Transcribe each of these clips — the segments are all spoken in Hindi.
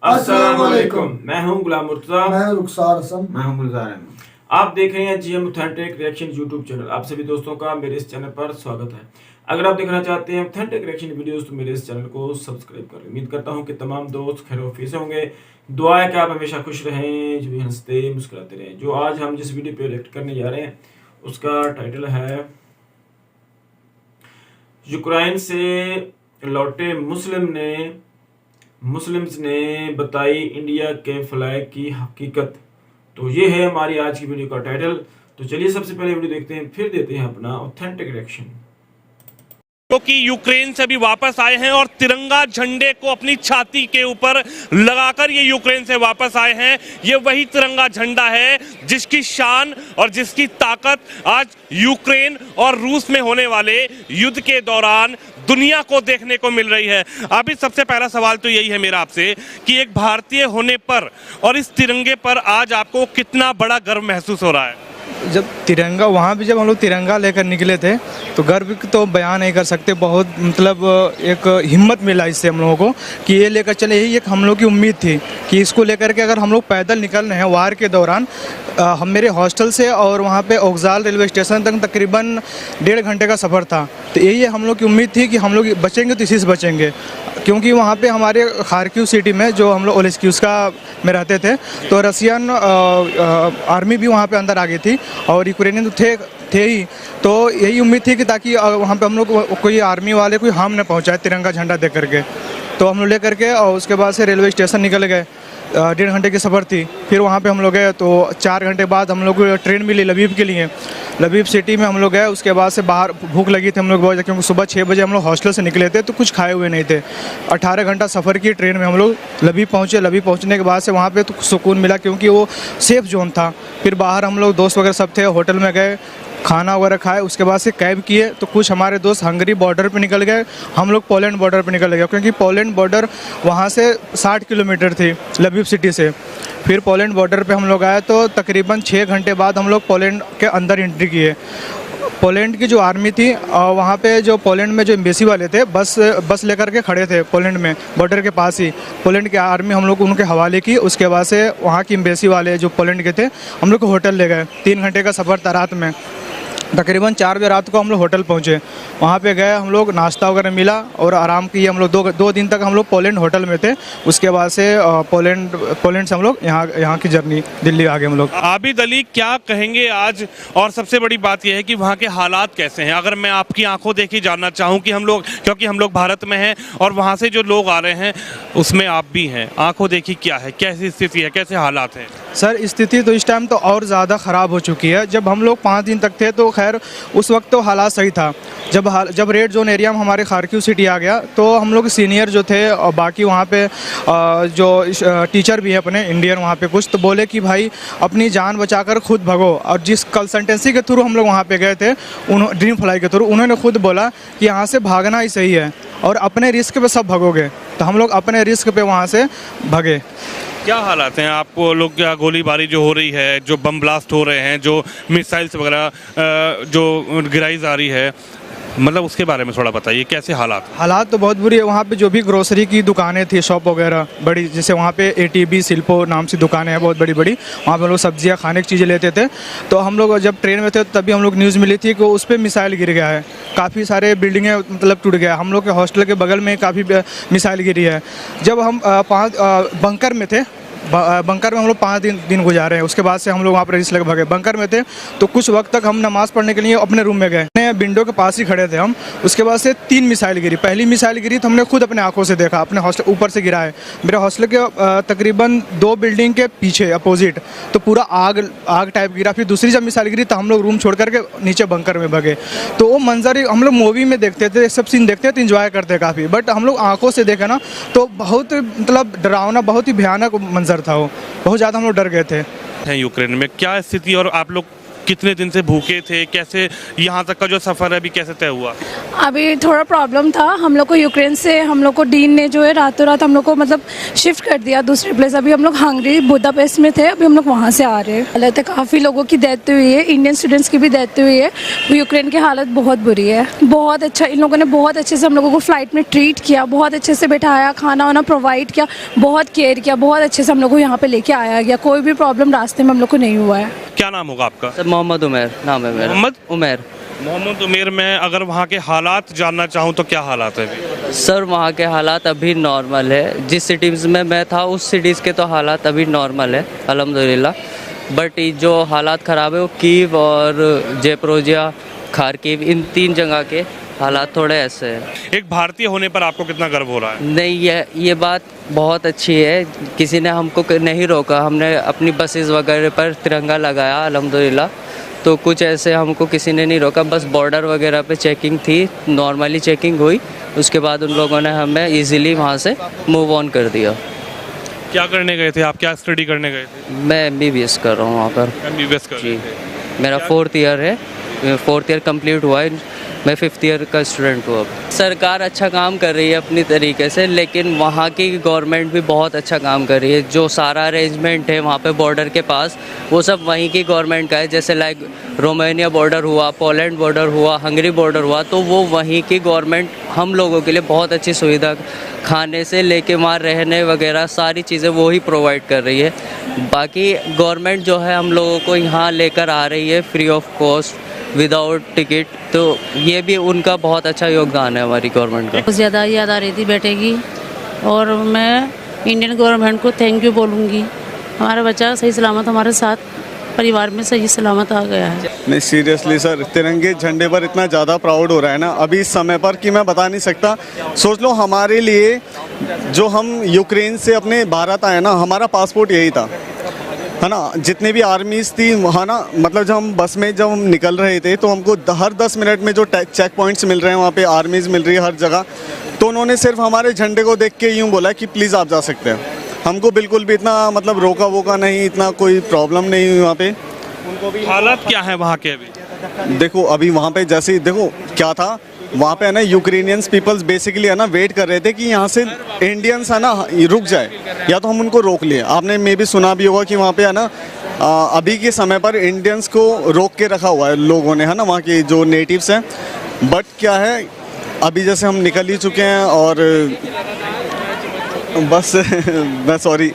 अस्सलामुअलैकुम। मैं हूं गुलाम मुर्तज़ा। मैं रुखसार हसन। मैं हूं गुलजार अहमद। आप देख रहे हैं GM authentic reaction YouTube channel. आप सभी दोस्तों का मेरे इस चैनल पर स्वागत है। अगर आप देखना चाहते हैं ऑथेंटिक रिएक्शन वीडियोस तो मेरे इस चैनल को सब्सक्राइब करें। उम्मीद करता हूं कि तमाम दोस्त खैर से होंगे। दुआ है कि आप हमेशा खुश रहें, जो भी हंसते मुस्कुराते रहें। जो आज हम जिस वीडियो पे रिएक्ट करने जा रहे हैं उसका टाइटल है यूक्रेन से लौटे मुस्लिम्स ने बताई इंडिया के फ्लैग की हकीकत। तो ये है हमारी आज की वीडियो का टाइटल। तो चलिए सबसे पहले वीडियो देखते हैं, फिर देते हैं अपना ऑथेंटिक रिएक्शन। कि यूक्रेन से भी वापस आए हैं और तिरंगा झंडे को अपनी छाती के ऊपर लगाकर ये यूक्रेन से वापस आए हैं। ये वही तिरंगा झंडा है जिसकी शान और जिसकी ताकत आज यूक्रेन और रूस में होने वाले युद्ध के दौरान दुनिया को देखने को मिल रही है। अभी सबसे पहला सवाल तो यही है मेरा आपसे कि एक भारतीय होने पर और इस तिरंगे पर आज आपको कितना बड़ा गर्व महसूस हो रहा है? जब तिरंगा वहाँ भी जब हम लोग तिरंगा लेकर निकले थे तो गर्व तो बयान नहीं कर सकते। बहुत मतलब एक हिम्मत मिला इससे हम लोगों को कि ये लेकर चले। यही एक हम लोग की उम्मीद थी कि इसको लेकर के अगर हम लोग पैदल निकल रहे हैं वार के दौरान, हम मेरे हॉस्टल से और वहाँ पे ओगजाल रेलवे स्टेशन तक तकरीबन 1.5 घंटे का सफ़र था। तो यही हम लोग की उम्मीद थी कि हम लोग बचेंगे तो इसी से बचेंगे, क्योंकि वहाँ पे हमारे खार्किव सिटी में जो हम लोग ओलेस्क्यूस्का में रहते थे तो रशियन आर्मी भी वहाँ पे अंदर आ गई थी और यूक्रेनियन तो थे ही। तो यही उम्मीद थी कि ताकि वहाँ पे हम लोग कोई आर्मी वाले कोई हार्म न पहुँचाए तिरंगा झंडा दे करके। तो हम लोग ले करके और उसके बाद से रेलवे स्टेशन निकल गए। 1.5 घंटे की सफ़र थी। फिर वहाँ पे हम लोग गए तो 4 घंटे बाद हम लोग को ट्रेन मिली लबीब के लिए। लबीब सिटी में हम लोग गए। उसके बाद से बाहर भूख लगी थी हम लोग बहुत, क्योंकि सुबह 6 बजे हम लोग हॉस्टल से निकले थे तो कुछ खाए हुए नहीं थे। 18 घंटा सफ़र की ट्रेन में हम लोग लबीब पहुँचे। लबीब पहुँचने के बाद से वहाँ पे तो सुकून मिला, क्योंकि वो सेफ़ जोन था। फिर बाहर हम लोग दोस्त वगैरह सब थे, होटल में गए, खाना वगैरह खाए। उसके बाद से कैब किए तो कुछ हमारे दोस्त हंगरी बॉर्डर पे निकल गए, हम लोग पोलैंड बॉर्डर पे निकल गए, क्योंकि पोलैंड बॉर्डर वहाँ से 60 किलोमीटर थी लबीब सिटी से। फिर पोलैंड बॉर्डर पे हम लोग आए तो तकरीबन 6 घंटे बाद हम लोग पोलैंड के अंदर एंट्री किए। पोलैंड की जो आर्मी थी वहाँ पे जो पोलैंड में जो एम्बेसी वाले थे बस लेकर के खड़े थे पोलैंड में बॉर्डर के पास ही। पोलैंड की आर्मी हम लोग को उनके हवाले की। उसके बाद से वहाँ की एम्बेसी वाले जो पोलैंड के थे हम लोग को होटल ले गए। 3 घंटे का सफ़र था रात में। तकरीबन 4 बजे रात को हम लोग होटल पहुँचे। वहाँ पे गए, हम लोग नाश्ता वगैरह मिला और आराम किए। हम लोग दो दिन तक हम लोग पोलैंड होटल में थे। उसके बाद से पोलैंड से हम लोग यहाँ की जर्नी दिल्ली आ गए हम लोग। आबिद अली, क्या कहेंगे आज? और सबसे बड़ी बात यह है कि वहाँ के हालात कैसे हैं? अगर मैं आपकी आंखों देखी जानना चाहूँ कि हम लोग, क्योंकि हम लोग भारत में हैं और वहाँ से जो लोग आ रहे हैं उसमें आप भी हैं, आंखों देखी क्या है, कैसी स्थिति है, कैसे हालात हैं? सर स्थिति तो इस टाइम तो और ज़्यादा ख़राब हो चुकी है। जब हम लोग 5 दिन तक थे तो खैर उस वक्त तो हालात सही था। जब रेड जोन एरिया में हमारे खार्किव सिटी आ गया तो हम लोग सीनियर जो थे और बाकी वहाँ पे जो टीचर भी है अपने इंडियन वहाँ पे कुछ, तो बोले कि भाई अपनी जान बचाकर खुद भगो। और जिस कंसल्टेंसी के थ्रू हम लोग वहाँ पे गए थे, ड्रीम फ्लाई के थ्रू, उन्होंने खुद बोला कि यहाँ से भागना ही सही है और अपने रिस्क पे सब भगोगे। तो हम लोग अपने रिस्क पे वहाँ से भगे। क्या हालात हैं आपको लोग? क्या गोलीबारी जो हो रही है, जो बम ब्लास्ट हो रहे हैं, जो मिसाइल्स वगैरह जो गिराई जा रही है, मतलब उसके बारे में थोड़ा बताइए, कैसे हालात तो बहुत बुरी है। वहाँ पे जो भी ग्रोसरी की दुकानें थी, शॉप वगैरह बड़ी, जैसे वहाँ पे ATB सिल्पो नाम से दुकानें हैं बहुत बड़ी बड़ी, वहाँ पे हम लोग सब्जियाँ खाने की चीज़ें लेते थे। तो हम लोग जब ट्रेन में थे तभी हम लोग न्यूज़ मिली थी कि उस पर मिसाइल गिर गया है। काफ़ी सारे बिल्डिंगें मतलब टूट गया। हम लोग के हॉस्टल के बगल में काफ़ी मिसाइल गिरी है। जब हम 5 बंकर में थे, बंकर में हम लोग 5 दिन गुजारे हैं। उसके बाद से हम लोग वहाँ पर रजिस्टर लगे भागे। बंकर में थे तो कुछ वक्त तक हम नमाज़ पढ़ने के लिए अपने रूम में गए। विंडो के पास ही खड़े थे हम। उसके बाद से 3 मिसाइल गिरी। पहली मिसाइल गिरी तो हमने खुद अपने आंखों से देखा, अपने हॉस्टल ऊपर से गिरा है। मेरे हॉस्टल के तकरीबन 2 बिल्डिंग के पीछे अपोजिट तो पूरा आग टाइप गिरा। फिर दूसरी जब मिसाइल गिरी तो हम लोग रूम छोड़ करके नीचे बंकर में भगे। तो वो मंजर हम लोग मूवी में देखते थे, सब सीन देखते थे, इंजॉय करते काफ़ी। बट हम लोग आंखों से देखा ना तो बहुत मतलब डरावना, बहुत ही भयानक मंजर था वो। बहुत ज़्यादा हम लोग डर गए थे। यूक्रेन में क्या स्थिति और आप लोग कितने दिन से भूखे थे, कैसे यहाँ तक का जो सफ़र है अभी कैसे तय हुआ? अभी थोड़ा प्रॉब्लम था हम लोग को। यूक्रेन से हम लोग को डीन ने जो है रातों रात हम लोग को मतलब शिफ्ट कर दिया दूसरे प्लेस। अभी हम लोग हंगरी बुडापेस्ट में थे, अभी हम लोग वहाँ से आ रहे हैं। हालत है, काफ़ी लोगों की डेथ हुई है, इंडियन स्टूडेंट्स की भी डेथ हुई है। यूक्रेन की हालत बहुत बुरी है। बहुत अच्छा, इन लोगों ने बहुत अच्छे से हम लोगों को फ्लाइट में ट्रीट किया, बहुत अच्छे से बैठाया, खाना वाना प्रोवाइड किया, बहुत केयर किया, बहुत अच्छे से हम लोग को यहाँ पे लेके आया गया। कोई भी प्रॉब्लम रास्ते में हम लोग को नहीं हुआ है। क्या नाम होगा आपका? सर मोहम्मद उमर नाम है मेरा। मोहम्मद उमेर। मैं अगर वहाँ के हालात जानना चाहूँ तो क्या हालात है अभी? सर वहाँ के हालात अभी नॉर्मल है। जिस सिटीज़ में मैं था उस सिटीज़ के तो हालात अभी नॉर्मल है अल्हम्दुलिल्लाह। बट जो हालात ख़राब है वो कीव और जेप्रोजिया, खारकीव, इन 3 जगह के हालात थोड़े ऐसे हैं। एक भारतीय होने पर आपको कितना गर्व हो रहा है? नहीं, ये बात बहुत अच्छी है। किसी ने हमको नहीं रोका, हमने अपनी बसेस वगैरह पर तिरंगा लगाया अल्हम्दुलिल्लाह। तो कुछ ऐसे हमको किसी ने नहीं रोका, बस बॉर्डर वगैरह पे चेकिंग थी, नॉर्मली चेकिंग हुई, उसके बाद उन लोगों ने हमें इजीली वहाँ से मूव ऑन कर दिया। क्या करने गए थे आप, क्या स्टडी करने गए थे? मैं MBBS कर रहा हूँ वहाँ पर। MBBS कर रहे जी, थे। मेरा 4th ईयर है, 4th ईयर कंप्लीट हुआ है, मैं 5th ईयर का स्टूडेंट हूँ अब। सरकार अच्छा काम कर रही है अपनी तरीके से, लेकिन वहाँ की गवर्नमेंट भी बहुत अच्छा काम कर रही है। जो सारा अरेंजमेंट है वहाँ पे बॉर्डर के पास, वो सब वहीं की गवर्नमेंट का है। जैसे लाइक रोमानिया बॉर्डर हुआ, पोलैंड बॉर्डर हुआ, हंगरी बॉर्डर हुआ, तो वो वहीं की गवर्नमेंट हम लोगों के लिए बहुत अच्छी सुविधा, खाने से लेके वहाँ रहने वगैरह सारी चीज़ें वो ही प्रोवाइड कर रही है। बाकी गवर्नमेंट जो है हम लोगों को यहाँ लेकर आ रही है free of cost, without ticket, तो ये भी उनका बहुत अच्छा योगदान है हमारी गवर्नमेंट का। बहुत ज़्यादा याद आ रही थी बेटे की, और मैं इंडियन गवर्नमेंट को थैंक यू बोलूँगी। हमारा बच्चा सही सलामत हमारे साथ परिवार में सही सलामत आ गया है। नहीं, सीरियसली सर, तिरंगे झंडे पर इतना ज़्यादा प्राउड हो रहा है ना अभी इस समय पर कि मैं बता नहीं सकता। सोच लो हमारे लिए, जो हम यूक्रेन से अपने भारत आए ना, हमारा पासपोर्ट यही था, है ना। जितने भी आर्मीज़ थी, है ना, मतलब जब हम बस में जब हम निकल रहे थे तो हमको हर 10 मिनट में जो चेक पॉइंट्स मिल रहे हैं, वहाँ पे आर्मीज़ मिल रही है हर जगह, तो उन्होंने सिर्फ हमारे झंडे को देख के यूँ बोला कि प्लीज़ आप जा सकते हैं। हमको बिल्कुल भी इतना मतलब रोका वोका नहीं, इतना कोई प्रॉब्लम नहीं हुई वहाँ पे। हालात क्या है वहाँ के अभी? देखो अभी वहाँ पे जैसे देखो क्या था, वहाँ पे है ना यूक्रेनियंस पीपल्स बेसिकली है ना वेट कर रहे थे कि यहाँ से इंडियंस है ना रुक जाए, या तो हम उनको रोक लिए। आपने मे भी सुना भी होगा कि वहाँ पे है ना अभी के समय पर इंडियंस को रोक के रखा हुआ है लोगों ने, है ना, वहाँ के जो नेटिव्स हैं। बट क्या है, अभी जैसे हम निकल ही चुके हैं और बस मैं सॉरी।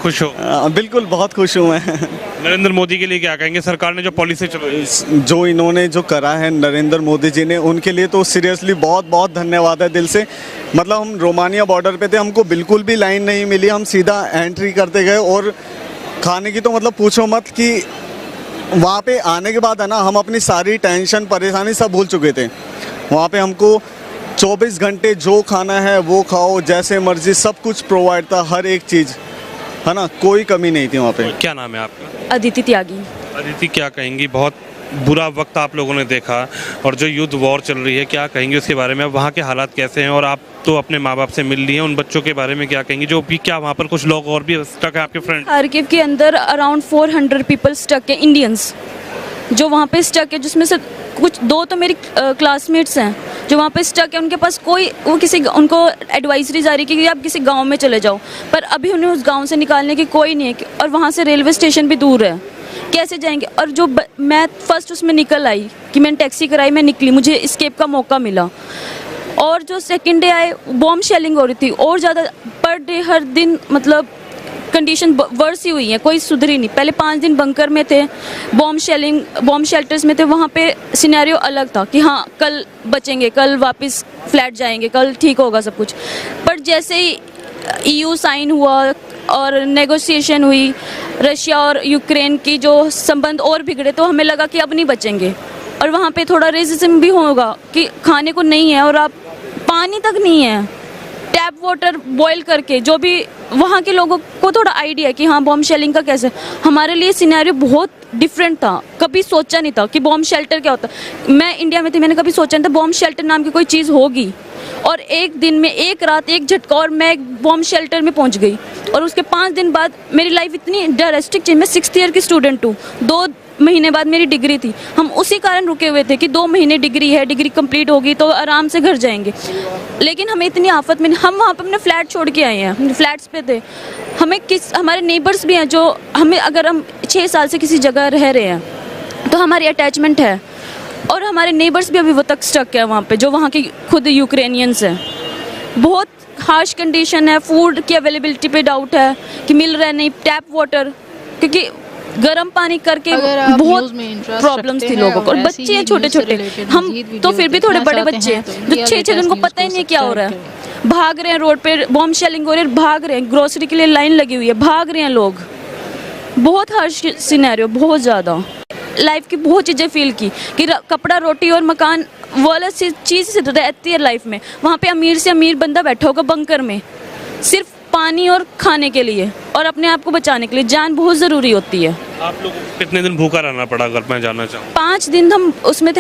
खुश हो? बिल्कुल, बहुत खुश हूँ मैं। नरेंद्र मोदी के लिए क्या कहेंगे? सरकार ने जो पॉलिसी चलाई, जो इन्होंने जो करा है नरेंद्र मोदी जी ने, उनके लिए तो सीरियसली बहुत बहुत धन्यवाद है दिल से। मतलब हम रोमानिया बॉर्डर पे थे, हमको बिल्कुल भी लाइन नहीं मिली, हम सीधा एंट्री करते गए। और खाने की तो मतलब पूछो मत, कि वहाँ पे आने के बाद है ना हम अपनी सारी टेंशन परेशानी सब भूल चुके थे। वहाँ पे हमको 24 घंटे जो खाना है वो खाओ, जैसे मर्जी, सब कुछ प्रोवाइड था, हर एक चीज़, है ना, कोई कमी नहीं थी वहाँ पे। क्या नाम है आपका? अदिति त्यागी। अदिति, क्या कहेंगी? बहुत बुरा वक्त आप लोगों ने देखा, और जो युद्ध वॉर चल रही है, क्या कहेंगे उसके बारे में? वहाँ के हालात कैसे हैं? और आप तो अपने माँ बाप से मिल लिए हैं, उन बच्चों के बारे में क्या कहेंगे जो भी, क्या वहाँ पर कुछ लोग और भी स्टक है आपके फ्रेंड? खार्किव के अंदर अराउंड 400 पीपल स्टक है, इंडियंस जो वहाँ पे स्टक है, जिसमें से कुछ 2 तो मेरी क्लासमेट्स हैं जो वहाँ पे स्टक है। उनके पास कोई, वो किसी, उनको एडवाइजरी जारी की कि आप किसी गांव में चले जाओ, पर अभी उन्हें उस गांव से निकालने की कोई नहीं है। और वहाँ से रेलवे स्टेशन भी दूर है, कैसे जाएंगे? और जो मैं फर्स्ट उसमें निकल आई कि मैंने टैक्सी कराई, मैं निकली, मुझे एस्केप का मौका मिला। और जो सेकेंड डे आए, बॉम्ब शेलिंग हो रही थी, और ज़्यादा पर डे हर दिन, मतलब कंडीशन वर्स ही हुई है, कोई सुधरी नहीं। पहले 5 दिन बंकर में थे, बॉम्ब शेल्टर्स में थे, वहाँ पे सिनेरियो अलग था कि हाँ कल बचेंगे, कल वापस फ्लैट जाएंगे, कल ठीक होगा सब कुछ। पर जैसे ही EU साइन हुआ और नेगोशिएशन हुई, रशिया और यूक्रेन की जो संबंध और बिगड़े, तो हमें लगा कि अब नहीं बचेंगे। और वहाँ पे थोड़ा रेसिज्म भी होगा कि खाने को नहीं है, और आप पानी तक नहीं है, टैप वाटर बॉईल करके, जो भी वहाँ के लोगों को थोड़ा आइडिया है कि हाँ बॉम्ब शेलिंग का कैसे। हमारे लिए सिनेरियो बहुत डिफरेंट था, कभी सोचा नहीं था कि बॉम्ब शेल्टर क्या होता। मैं इंडिया में थी, मैंने कभी सोचा नहीं था बॉम्ब शेल्टर नाम की कोई चीज़ होगी। और एक दिन में, एक रात, एक झटका, और मैं एक बॉम्ब शेल्टर में पहुँच गई। और उसके 5 दिन बाद मेरी लाइफ इतनी ड्रास्टिक चेंज। मैं 6th ईयर की स्टूडेंट हूँ, महीने बाद मेरी डिग्री थी, हम उसी कारण रुके हुए थे कि 2 महीने डिग्री है, डिग्री कंप्लीट होगी तो आराम से घर जाएंगे। लेकिन हमें इतनी आफत में, हम वहाँ पे अपने फ्लैट छोड़ के आए हैं, फ्लैट्स पे थे। हमारे नेबर्स भी हैं जो हमें, अगर हम 6 साल से किसी जगह रह रहे हैं तो हमारी अटैचमेंट है, और हमारे नेबर्स भी अभी वो तक स्टक है वहाँ पे, जो वहाँ के खुद यूक्रेनियंस हैं। बहुत हार्श कंडीशन है, फूड की अवेलेबिलिटी पे डाउट है कि मिल रहा है नहीं, टैप वाटर, क्योंकि गर्म पानी करके बहुत प्रॉब्लम्स थी लोगों को, और बच्चे हैं छोटे छोटे, हम तो फिर भी थोड़े बड़े बच्चे हैं जो 6 उनको पता ही नहीं क्या हो रहा है, भाग रहे हैं रोड पे, बॉम्ब शेलिंग हो रही है, भाग रहे हैं, ग्रोसरी के लिए लाइन लगी हुई है, भाग रहे हैं लोग। बहुत हार्श सिनेरियो, बहुत ज़्यादा लाइफ की बहुत चीज़ें फील की कि कपड़ा, रोटी और मकान वाला चीज़ रहती है लाइफ में। वहाँ पे अमीर से अमीर बंदा बैठा होगा बंकर में, सिर्फ पानी और खाने के लिए और अपने आप को बचाने के लिए। जान बहुत ज़रूरी होती है। आप लोगों को कितने दिन भूखा रहना पड़ा, अगर मैं जानना चाहूँ? 5 दिन हम उसमें थे।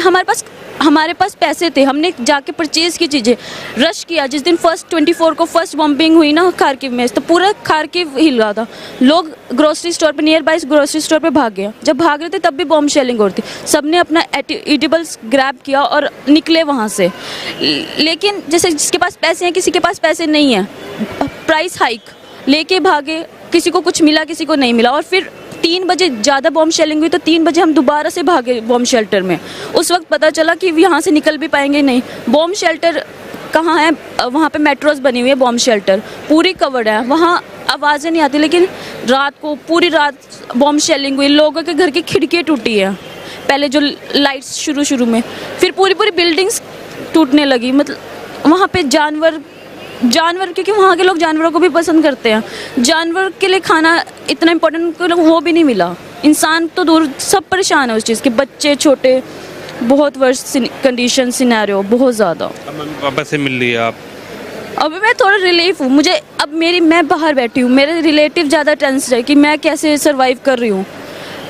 हमारे पास पैसे थे, हमने जाके परचेज की चीज़ें, रश किया। जिस दिन 24 को फर्स्ट बॉम्बिंग हुई ना खार्किव में, तो पूरा खार्किव हिल रहा था। लोग ग्रोसरी स्टोर पे, नियर बाय ग्रोसरी स्टोर पे भाग गया। जब भाग रहे थे तब भी बॉम्ब शेलिंग हो रही थी। सबने अपना एडिबल्स ग्रैब किया और निकले वहाँ से। लेकिन जैसे जिसके पास पैसे हैं, किसी के पास पैसे नहीं है, प्राइस हाइक लेके भागे, किसी को कुछ मिला, किसी को नहीं मिला। और फिर 3 बजे ज़्यादा बॉम्ब शेलिंग हुई तो 3 बजे हम दोबारा से भागे बॉम्ब शेल्टर में। उस वक्त पता चला कि यहाँ से निकल भी पाएंगे नहीं। बॉम्ब शेल्टर कहाँ है? वहाँ पे मेट्रोस बनी हुई है, बॉम्ब शेल्टर पूरी कवर्ड है, वहाँ आवाज़ें नहीं आती। लेकिन रात को पूरी रात बॉम्ब शेलिंग हुई, लोगों के घर की खिड़कियाँ टूटी है पहले, जो लाइट्स शुरू में, फिर पूरी बिल्डिंग्स टूटने लगी। मतलब वहाँ पे जानवर, क्योंकि वहाँ के लोग जानवरों को भी पसंद करते हैं, जानवर के लिए खाना इतना इम्पोर्टेंट वो भी नहीं मिला। इंसान तो दूर, सब परेशान है उस चीज़ के, बच्चे छोटे, बहुत वर्ष कंडीशन सिनेरियो, बहुत ज़्यादा। अब मम्मी पापा से मिल लिए आप? अभी मैं थोड़ा रिलीफ हूँ। मुझे अब मैं बाहर बैठी हूँ, मेरे रिलेटिव ज़्यादा टेंस है कि मैं कैसे सर्वाइव कर रही हूँ।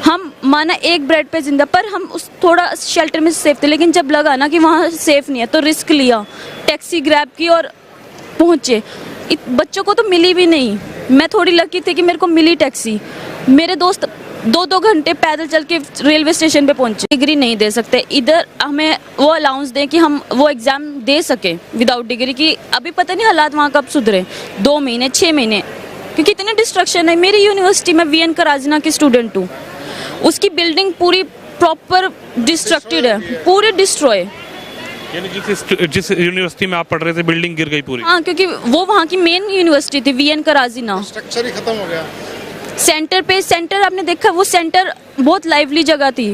हम माना एक ब्रेड पे जिंदा, पर हम उस थोड़ा शेल्टर में सेफ थे। लेकिन जब लगा ना कि वहाँ सेफ नहीं है तो रिस्क लिया, टैक्सी ग्रैब की और पहुँचे। बच्चों को तो मिली भी नहीं। मैं थोड़ी लकी थी कि मेरे को मिली टैक्सी। मेरे दोस्त 2-2 घंटे पैदल चल के रेलवे स्टेशन पे पहुँचे। डिग्री नहीं दे सकते, इधर हमें वो अलाउंस दें कि हम वो एग्ज़ाम दे सके विदाउट डिग्री की। अभी पता नहीं हालात वहाँ कब सुधरे, 2 महीने 6 महीने, क्योंकि इतने डिस्ट्रक्शन है। मेरी यूनिवर्सिटी में VN कराजना की स्टूडेंट हूँ, उसकी बिल्डिंग पूरी प्रॉपर डिस्ट्रक्टेड है, पूरी डिस्ट्रॉय। यानी जिस यूनिवर्सिटी में आप पढ़ रहे थे बिल्डिंग गिर गई पूरी? हाँ, क्योंकि वो वहाँ की मेन यूनिवर्सिटी थी, VN कराजीना। स्ट्रक्चर ही खत्म हो गया। सेंटर आपने देखा, वो सेंटर बहुत लाइवली जगह थी,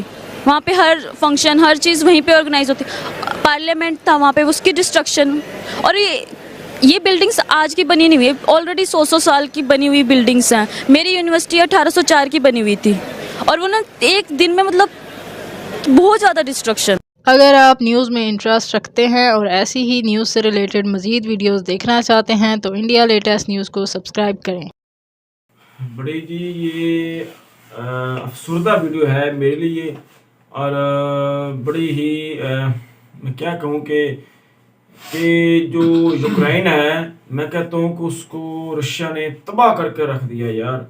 वहाँ पे हर फंक्शन, हर चीज़ वहीं पे ऑर्गेनाइज होती। पार्लियामेंट था वहाँ पे, उसकी डिस्ट्रक्शन। और ये बिल्डिंग्स आज की बनी नहीं हुई, ऑलरेडी 100 साल की बनी हुई बिल्डिंग्स हैं। मेरी यूनिवर्सिटी 1804 की बनी हुई थी, और वो ना एक दिन में मतलब बहुत ज़्यादा डिस्ट्रक्शन। अगर आप न्यूज़ में इंटरेस्ट रखते हैं और ऐसी ही न्यूज़ से रिलेटेड मज़ीद वीडियोस देखना चाहते हैं तो इंडिया लेटेस्ट न्यूज़ को सब्सक्राइब करें। बड़ी जी ये अफसरदा वीडियो है मेरे लिए, और बड़ी ही मैं क्या कहूँ कि जो यूक्रेन है, मैं कहता हूँ कि उसको रशिया ने तबाह करके रख दिया यार।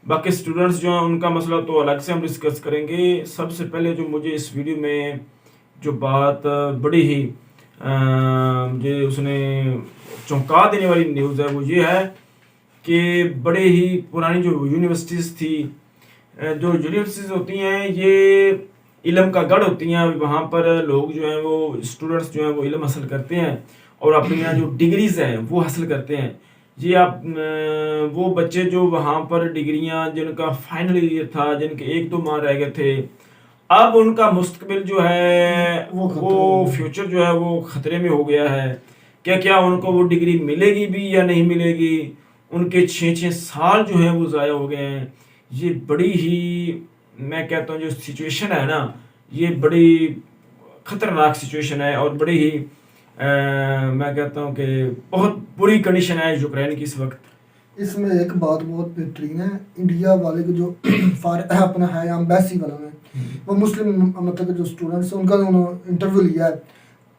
बाकी स्टूडेंट्स जो हैं उनका मसला तो अलग से हम डिस्कस करेंगे। सबसे पहले जो मुझे इस वीडियो में जो बात बड़ी ही मुझे उसने चौंका देने वाली न्यूज़ है, वो ये है कि बड़े ही पुरानी जो यूनिवर्सिटीज़ थी, जो यूनिवर्सिटीज़ होती हैं ये इल्म का गढ़ होती हैं। वहाँ पर लोग जो हैं वो स्टूडेंट्स जो हैं वो इल्म हासिल करते हैं और अपनी जो डिग्रीज़ हैं वो हासिल करते हैं। ये आप वो बच्चे जो वहाँ पर डिग्रियाँ, जिनका फाइनल ईयर था, जिनके 1-2 माह रह गए थे, अब उनका मुस्तकबिल जो है वो फ्यूचर जो है वो ख़तरे में हो गया है। क्या उनको वो डिग्री मिलेगी भी या नहीं मिलेगी? उनके 6-6 साल जो हैं वो ज़ाया हो गए हैं। ये बड़ी ही, मैं कहता हूँ जो सिचुएशन है ना, ये बड़ी ख़तरनाक सिचुएशन है और बड़ी ही मैं कहता हूँ कि बहुत बुरी कंडीशन है यूक्रेन की इस वक्त। इसमें एक बात बहुत बेहतरीन है, इंडिया वाले को जो अपना है एम्बेसी वाला में, वो मुस्लिम मतलब जो स्टूडेंट्स हैं उनका उन्होंने इंटरव्यू लिया है।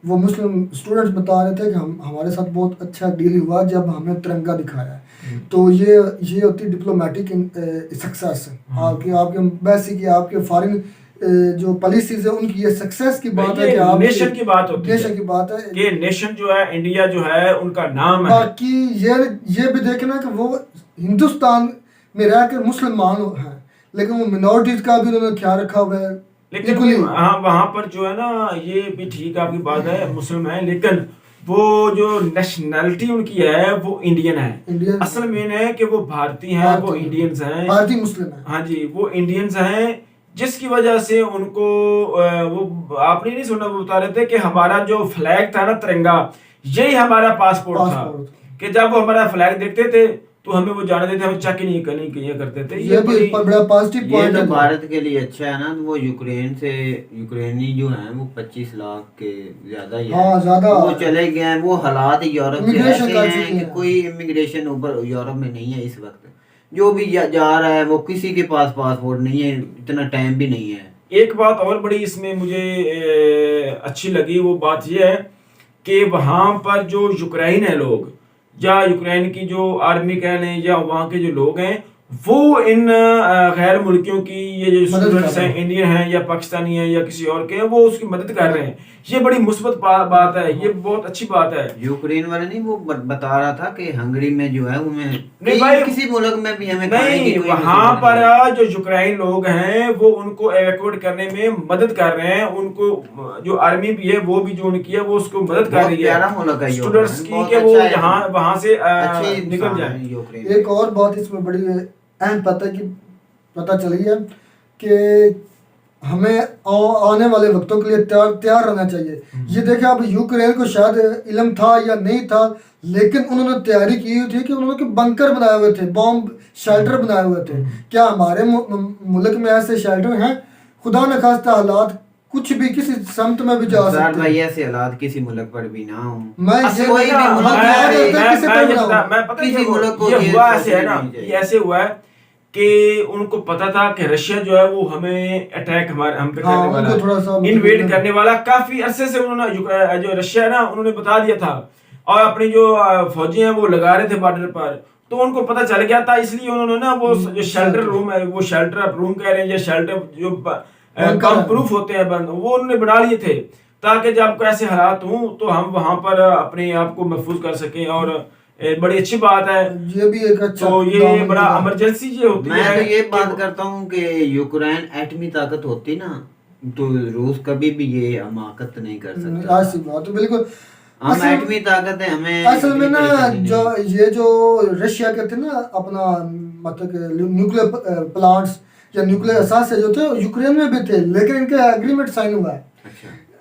वो मुस्लिम स्टूडेंट्स बता रहे थे कि हमारे साथ बहुत अच्छा डील हुआ जब हमने तिरंगा दिखाया है। तो ये होती है डिप्लोमेटिक सक्सेस, आपके एम्बेसी की, आपके फॉरेन जो पॉलिसीज है उनकी ये सक्सेस की बात है कि आप नेशन की बात होती है, नेशन की बात है कि नेशन जो है इंडिया जो है उनका नाम है। बाकी ये भी देखना कि वो हिंदुस्तान में रहकर मुसलमान हैं, लेकिन वो मिनॉरिटीज का भी उन्होंने ख्याल रखा हुआ है। लेकिन हाँ, वहाँ पर जो है ना, ये भी ठीक आपकी बात है, मुस्लिम है, लेकिन वो जो नेशनैलिटी उनकी है वो इंडियन है। असल में है कि वो भारतीय हैं, वो इंडियंस हैं, भारतीय मुस्लिम है। हाँ जी, वो इंडियंस हैं, जिसकी वजह से उनको वो आपने नहीं सुना, वो बता रहे थे कि हमारा जो फ्लैग था ना, तिरंगा, यही हमारा पासपोर्ट था, कि जब वो हमारा फ्लैग देखते थे तो हमें वो जाने देते, हम चेक ही नहीं करते थे। ये भी बड़ा पॉजिटिव पॉइंट है, भारत के लिए अच्छा है ना। वो यूक्रेनी जो हैं वो 25 लाख के ज्यादा ही हाँ, ज्यादा वो चले गए हैं। वो हालात यूरोप के ऐसे हैं कि कोई इमिग्रेशन ऊपर यूरोप में नहीं है इस वक्त। जो भी जा रहा है वो किसी के पास पासपोर्ट नहीं है, इतना टाइम भी नहीं है। एक बात और बड़ी इसमें मुझे अच्छी लगी, वो बात ये है कि वहाँ पर जो यूक्रेन है लोग, या यूक्रेन की जो आर्मी कह लें, या वहाँ के जो लोग हैं, वो इन गैर मुल्कियों की, ये जो स्टूडेंट्स हैं, इंडियन हैं या पाकिस्तानी हैं या किसी और के हैं, वो उसकी मदद कर रहे हैं। ये बड़ी मुस्बत बात है, ये बहुत अच्छी बात है। यूक्रेन वाले नहीं, वो बता रहा था कि हंगरी में जो है उन्हें नहीं भाई, किसी मुल्क में भी हमें नहीं, वहाँ पर जो यूक्रेन लोग हैं वो उनको एवैक्यूएट करने में मदद कर रहे हैं। उनको जो आर्मी भी है वो भी जो उनकी है वो उसको मदद कर रही है स्टूडेंट्स की, कि वो यहाँ वहाँ से निकल जाए। एक और बात इसमें बड़ी अहम पता चली है कि हमें आने वाले वक्तों के लिए तैयार रहना चाहिए। ये देखें, अब यूक्रेन को शायद इल्म था या नहीं था, लेकिन उन्होंने तैयारी की हुई थी कि उन्होंने बंकर बनाए हुए थे, बॉम्ब शेल्टर बनाए हुए थे। क्या हमारे मुल्क में ऐसे शेल्टर हैं? खुदा न खास्ता हालात कुछ भी किसी समत में भी जा सकते हैं। ऐसे हालात किसी मुल्क पर भी ना हो। मैं हुआ ऐसे है ना, ये ऐसे हुआ है कि उनको पता था कि रशिया जो है वो हमें अटैक हम पे करने वाला, इन्वेड करने वाला। काफी अरसे से उन्होंने जो रशिया है ना, उन्होंने बता दिया था, और अपनी जो फौजी हैं वो लगा रहे थे बॉर्डर पर, तो उनको पता चल गया था। इसलिए उन्होंने ना वो जो शेल्टर रूम है, वो शेल्टर रूम कह रहे हैं, या शेल्टर जो बम प्रूफ होते हैं बंद, वो उन्होंने बना लिए थे, ताकि जब ऐसे हालात हों तो हम वहां पर अपने आप को महफूज कर सकें। और बड़ी अच्छी बात है, ये भी एक अच्छा, तो ये बड़ा इमरजेंसी ये होती है। मैं तो ये बात करता हूँ कि यूक्रेन एटमी ताकत होती ना, तो रूस कभी भी ये हमाकत नहीं कर सकता। ऐसी बात तो बिल्कुल, हम एटमी ताकत है, हमें असल में ना जो रशिया कहते हैं ना अपना, मतलब न्यूक्लियर प्लांट्स या न्यूक्लियर असास जो थे यूक्रेन में भी थे, लेकिन इनके एग्रीमेंट साइन हुआ है।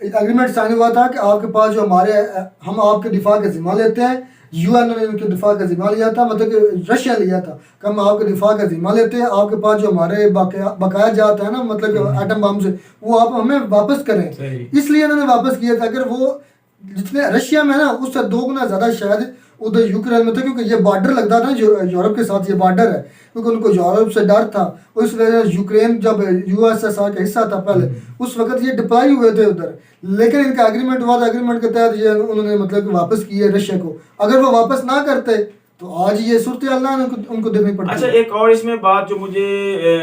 एग्रीमेंट साइन हुआ था कि आपके पास जो हम आपके दिफा का जिम्मा लेते हैं। यूएन ने उनके दिफा का जिम्मा लिया था, मतलब कि रशिया लिया था कि हम आपके दिफा का जिम्मा लेते हैं, आपके पास जो हमारे बकाया जाता है ना, मतलब एटम बम से, वो आप हमें वापस करें। इसलिए इन्होंने वापस किया था। अगर वो जितने रशिया में ना, उससे 2 गुना ज़्यादा शायद उधर यूक्रेन में था, क्योंकि ये बॉर्डर लगता था यूरोप के साथ, ये बॉर्डर है, क्योंकि उनको यूरोप से डर था। और इस वजह से यूक्रेन जब यूएसएसआर का हिस्सा था पहले, उस वक्त ये डिप्लॉय हुए थे उधर, लेकिन इनका एग्रीमेंट हुआ था, एग्रीमेंट के तहत ये उन्होंने मतलब वापस किए रशिया को। अगर वो वापस ना करते तो आज ये सूरत हाल ना उनको देखनी पड़ती। अच्छा, एक और इसमें बात जो मुझे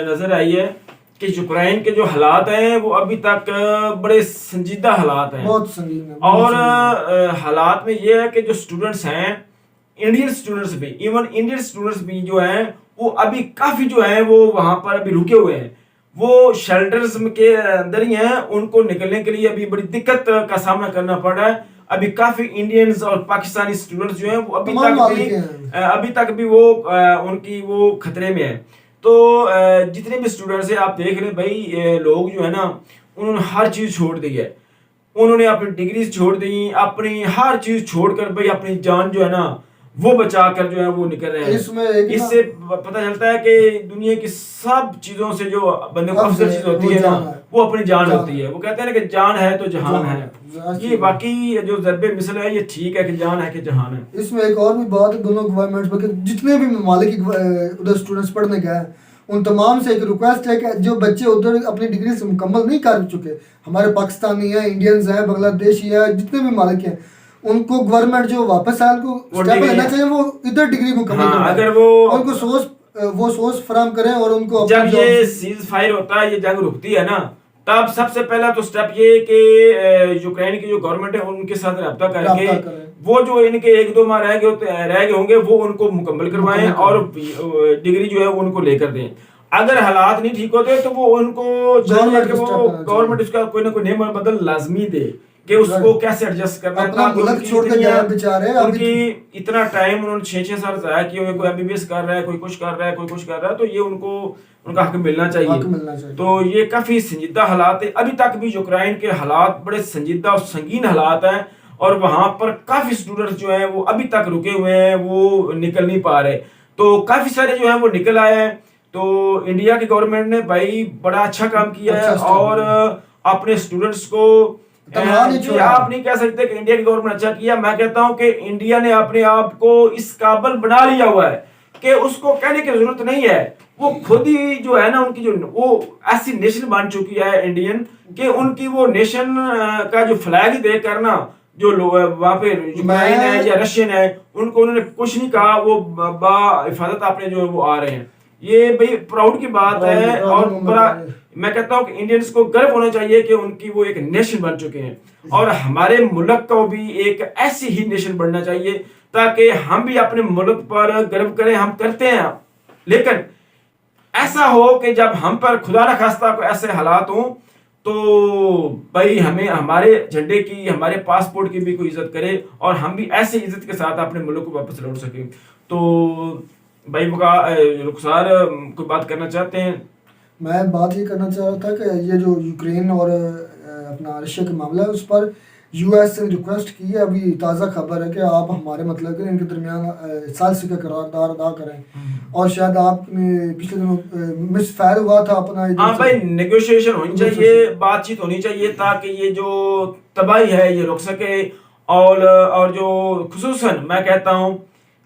नजर आई है कि यूक्रेन के जो हालात हैं वो अभी तक बड़े संजीदा हालात हैं, बहुत संगीन है। और हालात में ये है कि जो स्टूडेंट्स हैं, इंडियन स्टूडेंट्स भी, इवन इंडियन स्टूडेंट्स भी जो हैं वो अभी काफी जो है वो वहां पर अभी रुके हुए हैं, वो शेल्टर्स के अंदर ही हैं। उनको निकलने के लिए अभी बड़ी दिक्कत का सामना करना पड़ रहा है। अभी काफी इंडियंस और पाकिस्तानी स्टूडेंट्स जो हैं वो अभी तक भी वो उनकी वो खतरे में है। तो जितने भी स्टूडेंट्स हैं, आप देख रहे भाई, लोग जो है ना, उन्होंने हर चीज छोड़ दी है, उन्होंने अपनी डिग्रीज छोड़ दी, अपनी हर चीज छोड़कर भाई अपनी जान जो है ना वो बचा कर जो है वो निकल रहे हैं। इससे पता चलता है कि दुनिया की सब चीजों से जो बंदे को अफजल चीज होती है ना, वो अपनी जान होती है। वो कहते हैं ना कि जान है तो जहान है। ये बाकी जो ज़रबे मिसल है, ये ठीक है कि जान है कि जहान है। इसमें एक और भी बात है, दोनों गवर्नमेंट जितने भी ममालिक उधर स्टूडेंट्स पढ़ने गए हैं, उन तमाम से एक रिक्वेस्ट है कि जो बच्चे उधर अपनी डिग्री से मुकम्मल नहीं कर चुके, हमारे पाकिस्तानी हैं, इंडियंस हैं, बांग्लादेशी हैं, जितने भी ममालिक हैं, उनको गवर्नमेंट जो वापस आए उनको स्टेप लेना चाहिए, वो इधर डिग्री मुकम्मल हाँ, करवाएं। अगर वो सोर्स फराम करें और उनको जब ये सीज फायर होता है, ये जंग रुकती है ना, तब सबसे पहला तो स्टेप ये कि यूक्रेन की जो गवर्नमेंट है उनके साथ रब्ता करके वो जो इनके 1-2 माह रह गए होंगे वो उनको मुकम्मल करवाएं और डिग्री जो है वो उनको लेकर दें। अगर हालात नहीं ठीक होते तो वो उनको गवर्नमेंट उसका कोई ना कोई नियम बदल लाजमी दे कि उसको कैसे एडजस्ट करना है। अपना मुल्क छोड़ के जाए बेचारे, उनकी इतना टाइम उन्होंने 6-6 साल जाया किए, कोई एमबीबीएस कर रहा है, कोई कुछ कर रहा है, कोई कुछ कर रहा है, तो ये उनको उनका हक मिलना चाहिए। तो ये काफी संजीदा हालात है, अभी तक भी यूक्रेन के हालात बड़े संजीदा और संगीन हालात हैं और वहां पर काफी स्टूडेंट्स जो हैं वो अभी तक रुके हुए हैं, वो निकल नहीं पा रहे। तो काफी सारे जो हैं वो निकल आए हैं। तो इंडिया की गवर्नमेंट ने भाई बड़ा अच्छा काम किया है और अपने स्टूडेंट्स को आप नहीं कह सकते कि इंडिया की गवर्नमेंट अच्छा किया। मैं कहता हूं कि इंडिया ने अपने आप को इस काबिल बना लिया हुआ है कि उसको कहने की जरूरत नहीं है, वो खुद ही जो है ना उनकी जो वो ऐसी नेशन बन चुकी है इंडियन कि उनकी वो नेशन का जो फ्लैग देख कर ना जो लोग वहां पे यूक्रेन है या रशियन है उनको उन्होंने कुछ नहीं कहा, वो हिफाजत अपने जो वो आ रहे हैं। ये भाई प्राउड की बात है और बड़ा मैं कहता हूँ कि इंडियंस को गर्व होना चाहिए कि उनकी वो एक नेशन बन चुके हैं और हमारे मुल्क को भी एक ऐसी ही नेशन बनना चाहिए ताकि हम भी अपने मुल्क पर गर्व करें। हम करते हैं, लेकिन ऐसा हो कि जब हम पर खुदा न खास्ता को ऐसे हालात हों तो भाई हमें हमारे झंडे की, हमारे पासपोर्ट की भी कोई इज्जत करे और हम भी ऐसे इज्जत के साथ अपने मुल्क को वापस लौट सकें। तो भाई रुखसार कोई बात करना चाहते हैं? मैं बात ये करना चाह रहा था कि ये जो यूक्रेन और अपना रशिया का मामला है उस पर यूएस ने रिक्वेस्ट की है। अभी ताज़ा खबर है कि आप हमारे मतलब कि इनके दरमियान सालसी का करारदार अदा करें और शायद आपने पिछले दिनों मिसफायर हुआ था अपना। हाँ भाई, नेगोशिएशन होनी चाहिए, बातचीत होनी चाहिए ताकि ये जो तबाही है ये रुक सके। और जो खुसूसन मैं कहता हूँ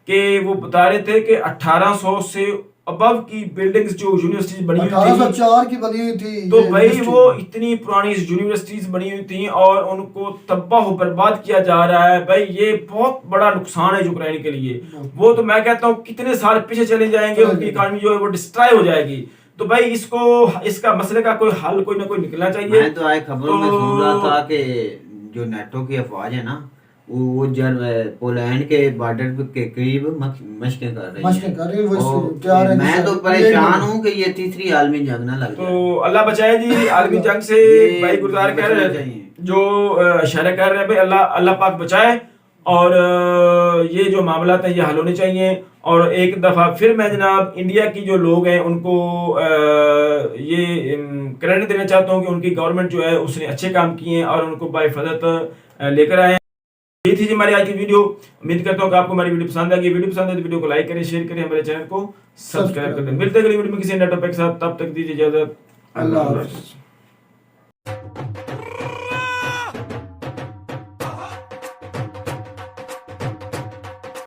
कि वो बता रहे थे कि 1800 से अबव की बिल्डिंग्स जो यूनिवर्सिटीज बनी हुई थी 1804 की बनी हुई थी, तो भाई वो इतनी पुरानी यूनिवर्सिटीज बनी हुई थी और उनको तबाह बर्बाद किया जा रहा है। भाई ये बहुत बड़ा नुकसान है यूक्रेन के लिए। वो तो मैं कहता हूँ कितने साल पीछे चले जाएंगे, उनकी इकॉनमी जो है वो डिस्ट्रॉय हो जाएगी। तो भाई इसका मसले का कोई हल कोई ना कोई निकलना चाहिए। मैं तो आज खबरों में सुन रहा था कि जो नाटो की अफवाज है ना वो पोलैंड के बॉर्डर के करीब मशकें कर रही है। मैं तो परेशान हूँ कि ये तीसरी आलमी जंग ना लग जाए। तो अल्लाह बचाए जी आलमी जंग से। भाई गुजार कर रहे हैं जो इशारा कर रहे हैं, भाई अल्लाह पाक बचाए और ये जो मामला है ये हल होने चाहिए। और एक दफ़ा फिर मैं जनाब इंडिया की जो लोग हैं उनको ये क्रेडिट देना चाहता हूँ कि उनकी गवर्नमेंट जो है उसने अच्छे काम किए हैं और उनको बाहिफाजत लेकर आए। ये थी हमारी आज की वीडियो। उम्मीद करता हूँ कि आपको हमारी वीडियो पसंद आएगी। वीडियो पसंद है तो वीडियो को लाइक करें, शेयर करें, हमारे चैनल को सब्सक्राइब करें। मिलते हैं अगली वीडियो में किसी नए टॉपिक के साथ। तब तक दीजिए इजाजत। अल्लाह हाफ़िज़।